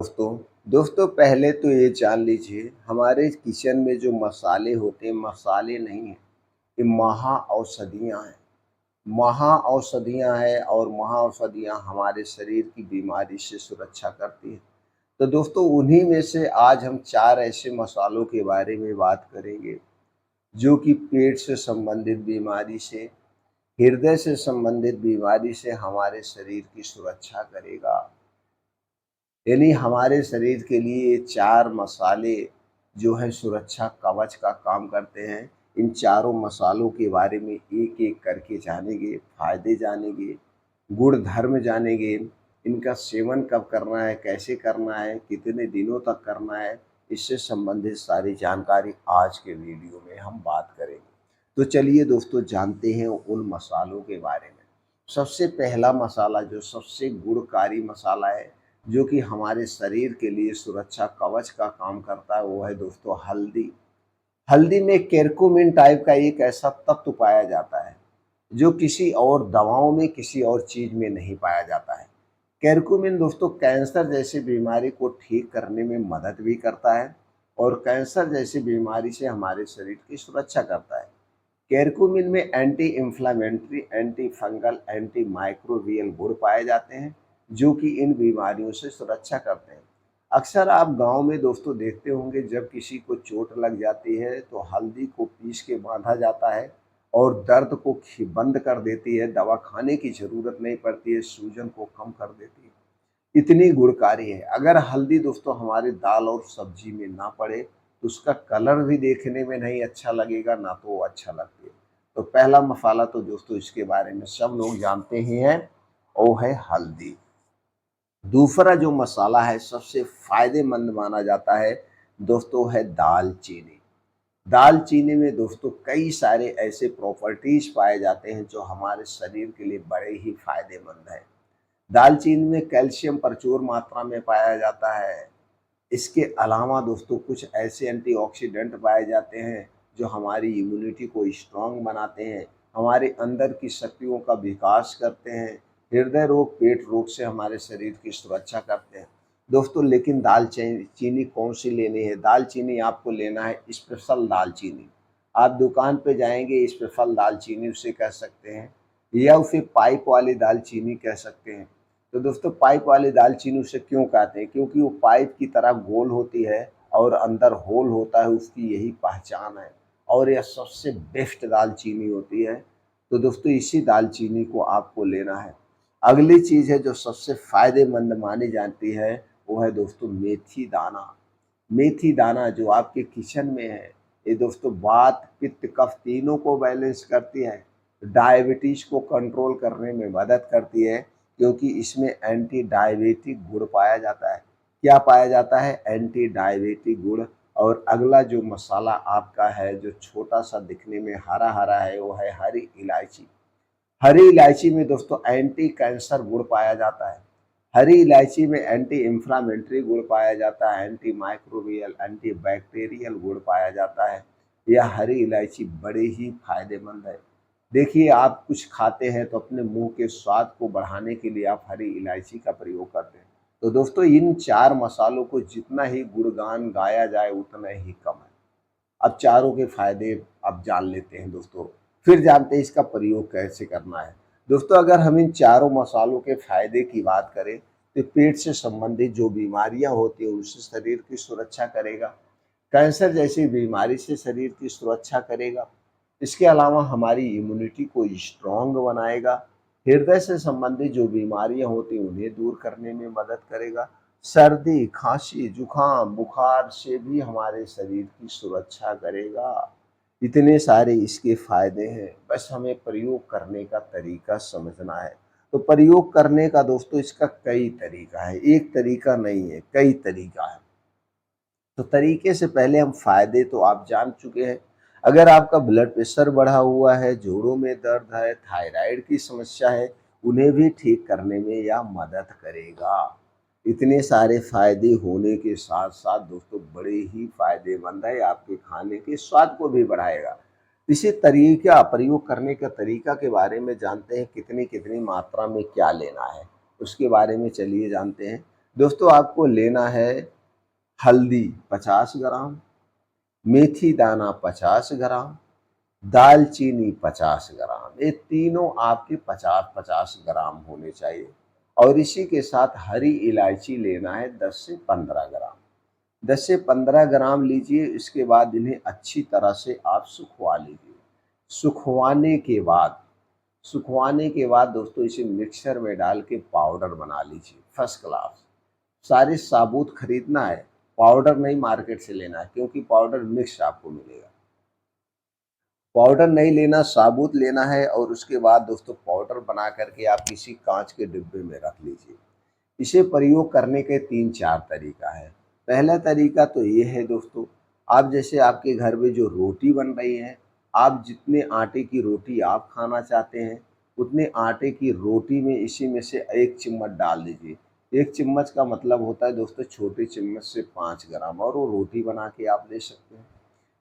दोस्तों पहले तो ये जान लीजिए हमारे किचन में जो मसाले होते हैं मसाले नहीं हैं, ये महाऔषधियाँ हैं। महाऔषधियाँ हैं और महाऔषधियाँ हमारे शरीर की बीमारी से सुरक्षा करती हैं। तो दोस्तों उन्हीं में से आज हम 4 ऐसे मसालों के बारे में बात करेंगे जो कि पेट से संबंधित बीमारी से, हृदय से संबंधित बीमारी से हमारे शरीर की सुरक्षा करेगा। यानी हमारे शरीर के लिए ये 4 मसाले जो है सुरक्षा कवच का काम करते हैं। इन चारों मसालों के बारे में एक-एक करके जानेंगे, फ़ायदे जानेंगे, गुण-धर्म जानेंगे, इनका सेवन कब करना है, कैसे करना है, कितने दिनों तक करना है, इससे संबंधित सारी जानकारी आज के वीडियो में हम बात करेंगे। तो चलिए दोस्तों जानते हैं उन मसालों के बारे में। सबसे पहला मसाला जो सबसे गुणकारी मसाला है, जो कि हमारे शरीर के लिए सुरक्षा कवच का काम करता है, वो है दोस्तों हल्दी। हल्दी में केरकुमिन टाइप का एक ऐसा तत्व पाया जाता है, जो किसी और दवाओं में, किसी और चीज़ में नहीं पाया जाता है। केरकुमिन दोस्तों कैंसर जैसी बीमारी को ठीक करने में मदद भी करता है और कैंसर जैसी बीमारी से हमारे शरीर की सुरक्षा करता है। केरकुमिन में anti inflammatory, anti fungal, anti microbial गुण पाए जाते हैं जो कि इन बीमारियों से सुरक्षा करते हैं। अक्सर आप गांव में दोस्तों देखते होंगे जब किसी को चोट लग जाती है तो हल्दी को पीस के बांधा जाता है और दर्द को बंद कर देती है, दवा खाने की जरूरत नहीं पड़ती है, सूजन को कम कर देती है। इतनी गुणकारी है। अगर हल्दी दोस्तों हमारी दाल और सब्जी में ना पड़े तो उसका कलर भी देखने में नहीं अच्छा लगेगा, ना तो वो अच्छा लगती है। तो पहला मसाला तो दोस्तों इसके बारे में सब लोग जानते ही हैं, वो है हल्दी। दूसरा जो मसाला है सबसे फायदेमंद माना जाता है दोस्तों है दालचीनी। दालचीनी में दोस्तों कई सारे ऐसे प्रॉपर्टीज पाए जाते हैं जो हमारे शरीर के लिए बड़े ही फायदेमंद है। दालचीनी में कैल्शियम प्रचुर मात्रा में पाया जाता है। इसके अलावा दोस्तों कुछ ऐसे एंटीऑक्सीडेंट पाए जाते हैं जो हमारी इम्यूनिटी को स्ट्रांग बनाते हैं, हमारे अंदर की शक्तियों का विकास करते हैं, हृदय रोग, पेट रोग से हमारे शरीर की सुरक्षा करते हैं। दोस्तों लेकिन दालचीनी कौन सी लेनी है? दालचीनी आपको लेना है स्पेशल दालचीनी। आप दुकान पे जाएंगे स्पेशल दालचीनी उसे कह सकते हैं, या उसे पाइप वाली दालचीनी कह सकते हैं। तो दोस्तों पाइप वाली दालचीनी उसे क्यों कहते हैं? क्योंकि वो पाइप की तरह गोल होती है और अंदर होल होता है, उसकी यही पहचान है और यह सबसे बेस्ट दालचीनी होती है। तो दोस्तों इसी दालचीनी को आपको लेना है। अगली चीज़ है जो सबसे फायदेमंद मानी जाती है, वो है दोस्तों मेथी दाना। मेथी दाना जो आपके किचन में है, ये दोस्तों वात, पित्त, कफ तीनों को बैलेंस करती है, डायबिटीज को कंट्रोल करने में मदद करती है क्योंकि इसमें एंटी डायबिटिक गुण पाया जाता है। क्या पाया जाता है? एंटी डायबिटिक गुण। और अगला जो मसाला आपका है जो छोटा सा दिखने में हरा हरा है, वो है हरी इलायची। हरी इलायची में दोस्तों एंटी कैंसर गुण पाया जाता है। हरी इलायची में एंटी इंफ्लामेटरी गुण पाया जाता है, एंटी माइक्रोबियल, एंटी बैक्टीरियल गुण पाया जाता है। यह हरी इलायची बड़े ही फायदेमंद है। देखिए आप कुछ खाते हैं तो अपने मुंह के स्वाद को बढ़ाने के लिए आप हरी इलायची का प्रयोग करते हैं। तो दोस्तों इन 4 मसालों को जितना ही गुणगान गाया जाए उतना ही कम है। अब चारों के फायदे अब जान लेते हैं दोस्तों। फिर जानते हैं इसका प्रयोग कैसे करना है। दोस्तों अगर हम इन चारों मसालों के फायदे की बात करें तो पेट से संबंधित जो बीमारियां होती हैं उनसे शरीर की सुरक्षा करेगा, कैंसर जैसी बीमारी से शरीर की सुरक्षा करेगा। इसके अलावा हमारी इम्यूनिटी को स्ट्रांग बनाएगा, हृदय से संबंधित जो बीमारियां होती हैं उन्हें दूर करने में मदद करेगा, सर्दी, खांसी, जुकाम, बुखार से भी हमारे शरीर की सुरक्षा करेगा। इतने सारे इसके फायदे हैं, बस हमें प्रयोग करने का तरीका समझना है। तो प्रयोग करने का दोस्तों इसका कई तरीका है, एक तरीका नहीं है, कई तरीका है। तो तरीके से पहले हम फायदे तो आप जान चुके हैं। अगर आपका ब्लड प्रेशर बढ़ा हुआ है, जोड़ों में दर्द है, थायराइड की समस्या है, उन्हें भी ठीक करने में यह मदद करेगा। इतने सारे फायदे होने के साथ साथ दोस्तों बड़े ही फायदेमंद है, आपके खाने के स्वाद को भी बढ़ाएगा। इसी तरीका प्रयोग करने का तरीका के बारे में जानते हैं, कितनी कितनी मात्रा में क्या लेना है उसके बारे में चलिए जानते हैं। दोस्तों आपको लेना है हल्दी 50 ग्राम, मेथी दाना 50 ग्राम, दालचीनी 50 ग्राम, ये तीनों आपके 50-50 ग्राम होने चाहिए। और इसी के साथ हरी इलायची लेना है 10 से 15 ग्राम। 10 से 15 ग्राम लीजिए, इसके बाद इन्हें अच्छी तरह से आप सुखवा लीजिए। सुखवाने के बाद दोस्तों इसे मिक्सर में डाल के पाउडर बना लीजिए फर्स्ट क्लास। सारे साबुत खरीदना है, पाउडर नहीं मार्केट से लेना है, क्योंकि पाउडर मिक्स आपको मिलेगा। पाउडर नहीं लेना, साबुत लेना है। और उसके बाद दोस्तों पाउडर बना करके आप किसी कांच के डिब्बे में रख लीजिए। इसे प्रयोग करने के 3-4 तरीका है। पहला तरीका तो ये है दोस्तों, आप जैसे आपके घर में जो रोटी बन रही है, आप जितने आटे की रोटी आप खाना चाहते हैं, उतने आटे की रोटी में इसी में से 1 चम्मच डाल दीजिए। 1 चम्मच का मतलब होता है दोस्तों छोटे चम्मच से 5 ग्राम, और वो रोटी बना के आप ले सकते हैं।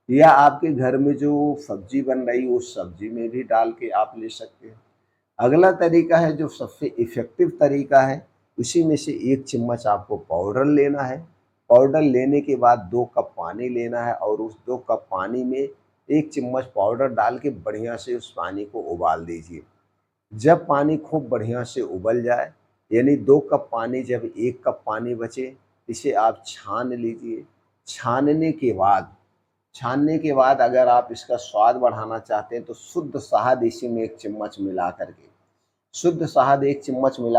या आपके घर में जो सब्जी बन रही है उस सब्जी में भी डाल के आप ले सकते हैं। अगला तरीका है जो सबसे इफ़ेक्टिव तरीका है, उसी में से 1 चम्मच आपको पाउडर लेना है। पाउडर लेने के बाद 2 कप पानी लेना है, और उस 2 कप पानी में 1 चम्मच पाउडर डाल के बढ़िया से उस पानी को उबाल दीजिए। जब पानी खूब बढ़िया से उबल जाए, यानी 2 कप पानी जब 1 कप पानी बचे, इसे आप छान लीजिए। छानने के बाद अगर आप इसका स्वाद बढ़ाना चाहते हैं तो शुद्ध शहद इसी में 1 चम्मच मिला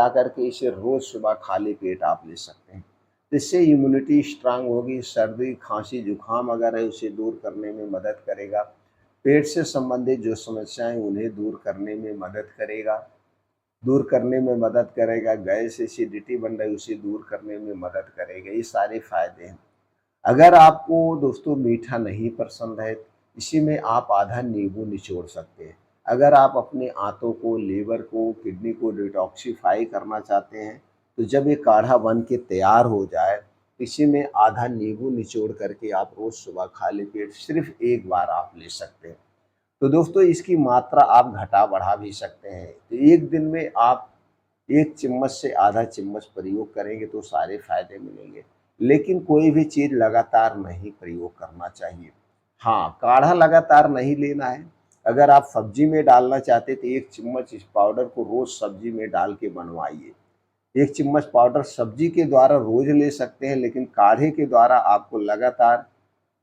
करके इसे रोज़ सुबह खाली पेट आप ले सकते हैं। इससे इम्यूनिटी स्ट्रांग होगी, सर्दी, खांसी, जुकाम अगर है उसे दूर करने में मदद करेगा। पेट से संबंधित जो समस्याएं उन्हें दूर करने में मदद करेगा। गैस, एसिडिटी बन रही उसे दूर करने में मदद करेगा। ये सारे फायदे हैं। अगर आपको दोस्तों मीठा नहीं पसंद है, इसी में आप आधा नींबू निचोड़ सकते हैं। अगर आप अपने आंतों को, लीवर को, किडनी को डिटॉक्सिफाई करना चाहते हैं, तो जब ये काढ़ा बन के तैयार हो जाए, इसी में आधा नींबू निचोड़ करके आप रोज़ सुबह खाली पेट सिर्फ 1 बार आप ले सकते हैं। तो दोस्तों इसकी मात्रा आप घटा बढ़ा भी सकते हैं। तो एक दिन में आप 1 चम्मच से आधा चम्मच प्रयोग करेंगे तो सारे फायदे मिलेंगे। लेकिन कोई भी चीज़ लगातार नहीं प्रयोग करना चाहिए। हाँ, काढ़ा लगातार नहीं लेना है। अगर आप सब्जी में डालना चाहते तो 1 चम्मच इस पाउडर को रोज़ सब्जी में डाल के बनवाइए। 1 चम्मच पाउडर सब्जी के द्वारा रोज़ ले सकते हैं, लेकिन काढ़े के द्वारा आपको लगातार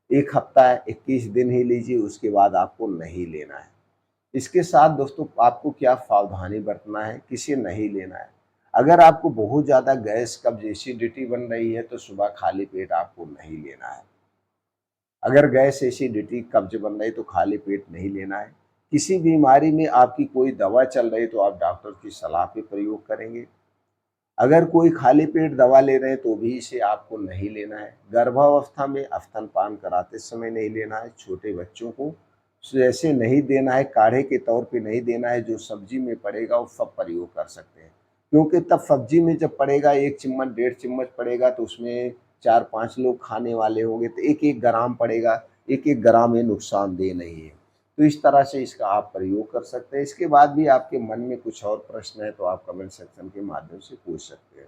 1 हफ्ता 21 दिन ही लीजिए, उसके बाद आपको नहीं लेना है। इसके साथ दोस्तों आपको क्या सावधानी बरतना है, किसे नहीं लेना है। अगर आपको बहुत ज़्यादा गैस, कब्ज़, एसिडिटी बन रही है तो सुबह खाली पेट आपको नहीं लेना है। अगर गैस, एसिडिटी, कब्ज़ बन रही है तो खाली पेट नहीं लेना है। किसी बीमारी में आपकी कोई दवा चल रही है तो आप डॉक्टर की सलाह पे प्रयोग करेंगे। अगर कोई खाली पेट दवा ले रहे हैं तो भी इसे आपको नहीं लेना है। गर्भावस्था में स्तनपान कराते समय नहीं लेना है। छोटे बच्चों को जैसे नहीं देना है, काढ़े के तौर पे नहीं देना है। जो सब्जी में पड़ेगा वो सब प्रयोग कर सकते हैं, क्योंकि तब सब्जी में जब पड़ेगा 1 चम्मच, 1.5 चम्मच पड़ेगा तो उसमें 4-5 लोग खाने वाले होंगे तो 1-1 ग्राम पड़ेगा। 1-1 ग्राम ये नुकसानदेह नहीं है। तो इस तरह से इसका आप प्रयोग कर सकते हैं। इसके बाद भी आपके मन में कुछ और प्रश्न है तो आप कमेंट सेक्शन के माध्यम से पूछ सकते हैं।